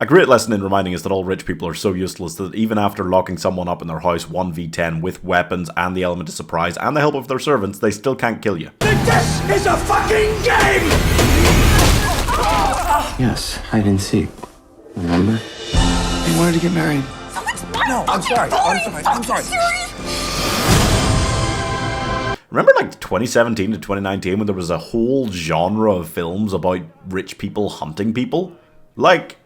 A great lesson in reminding us that all rich people are so useless that even after locking someone up in their house 1v10 with weapons and the element of surprise and the help of their servants, they still can't kill you. This is a fucking game! Yes, hide and seek. Remember? He wanted to get married. No, I'm sorry. I'm sorry. Remember like 2017 to 2019 when there was a whole genre of films about rich people hunting people? Like,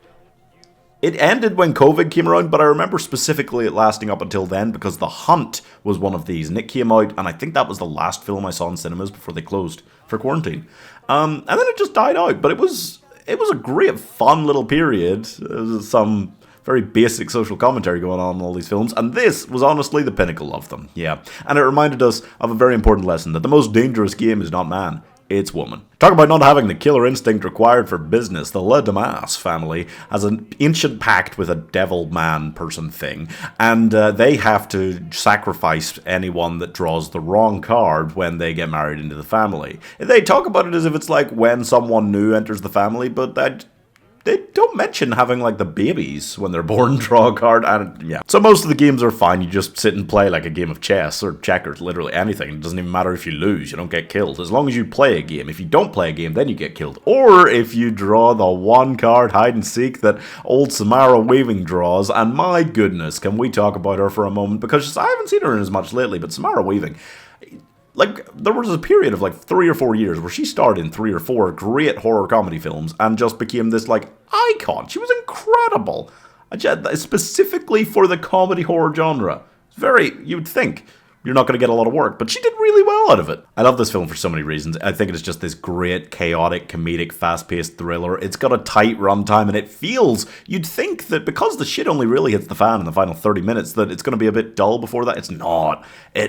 it ended when COVID came around, but I remember specifically it lasting up until then because The Hunt was one of these, and it came out, and I think that was the last film I saw in cinemas before they closed for quarantine. And then it just died out, but it was a great, fun little period. There was some very basic social commentary going on in all these films, and this was honestly the pinnacle of them, yeah. And it reminded us of a very important lesson, that the most dangerous game is not man, it's woman. Talk about not having the killer instinct required for business. The Le Damas family has an ancient pact with a devil man person thing, and they have to sacrifice anyone that draws the wrong card when they get married into the family. They talk about it as if it's like when someone new enters the family, but they don't mention having, like, the babies when they're born draw a card, and yeah. So most of the games are fine, you just sit and play like a game of chess, or checkers, literally anything. It doesn't even matter if you lose, you don't get killed, as long as you play a game. If you don't play a game, then you get killed. Or if you draw the one card hide and seek that old Samara Weaving draws, and my goodness, can we talk about her for a moment, because I haven't seen her in as much lately, but Samara Weaving, like, there was a period of like 3 or 4 years where she starred in 3 or 4 great horror comedy films and just became this, like, icon. She was incredible. Specifically for the comedy horror genre. You'd think you're not going to get a lot of work, but she did really well out of it. I love this film for so many reasons. I think it is just this great, chaotic, comedic, fast-paced thriller. It's got a tight runtime, and it feels, you'd think that because the shit only really hits the fan in the final 30 minutes, that it's going to be a bit dull before that. It's not.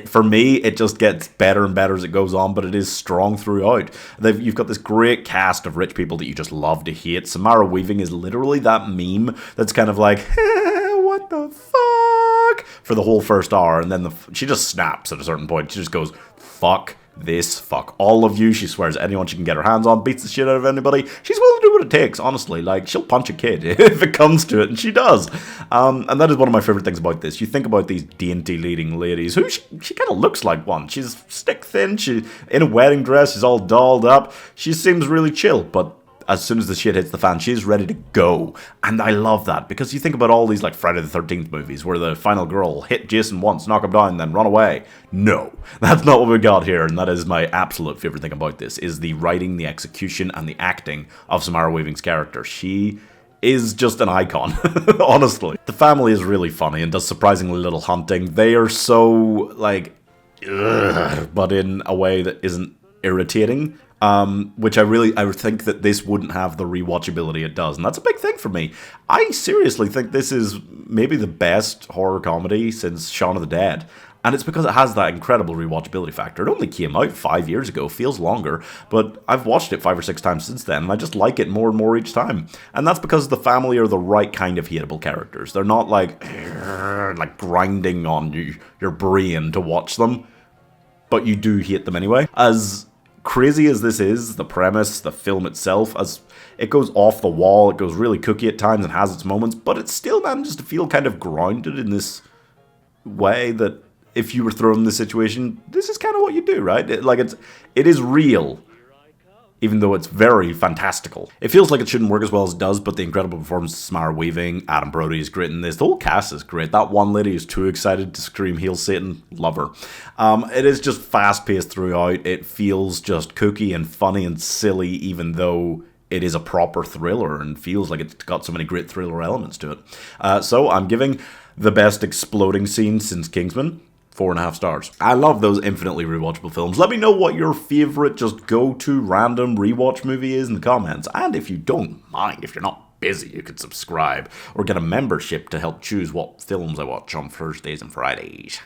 For me, it just gets better and better as it goes on, but it is strong throughout. You've got this great cast of rich people that you just love to hate. Samara Weaving is literally that meme that's kind of like, what the fuck? For the whole first hour, and then she just snaps at a certain point. She just goes, fuck this, fuck all of you. She swears anyone she can get her hands on, beats the shit out of anybody. She's willing to do what it takes, honestly. Like, she'll punch a kid if it comes to it, and she does. And that is one of my favorite things about this. You think about these dainty leading ladies, who she kind of looks like one. She's stick thin, she's in a wedding dress, she's all dolled up. She seems really chill, but as soon as the shit hits the fan, she's ready to go. And I love that, because you think about all these, like, Friday the 13th movies, where the final girl hit Jason once, knock him down, then run away. No, that's not what we got here, and that is my absolute favorite thing about this, is the writing, the execution, and the acting of Samara Weaving's character. She is just an icon, honestly. The family is really funny and does surprisingly little hunting. They are so, like, ugh, but in a way that isn't irritating. Which I think that this wouldn't have the rewatchability it does, and that's a big thing for me. I seriously think this is maybe the best horror comedy since Shaun of the Dead, and it's because it has that incredible rewatchability factor. It only came out 5 years ago, feels longer, but I've watched it 5 or 6 times since then, and I just like it more and more each time. And that's because the family are the right kind of hateable characters. They're not like grinding on your brain to watch them, but you do hate them anyway. As crazy as this is, the premise, the film itself, as it goes off the wall, it goes really kooky at times and has its moments, but it still manages to feel kind of grounded in this way that if you were thrown in this situation, this is kind of what you do, right? It is real, even though it's very fantastical. It feels like it shouldn't work as well as it does, but the incredible performance of Samara Weaving, Adam Brody is great in this. The whole cast is great. That one lady is too excited to scream "Hail Satan," love her. It is just fast-paced throughout. It feels just kooky and funny and silly, even though it is a proper thriller and feels like it's got so many great thriller elements to it. So I'm giving the best exploding scene since Kingsman 4.5 stars. I love those infinitely rewatchable films. Let me know what your favorite just go-to random rewatch movie is in the comments. And if you don't mind, if you're not busy, you could subscribe or get a membership to help choose what films I watch on Thursdays and Fridays.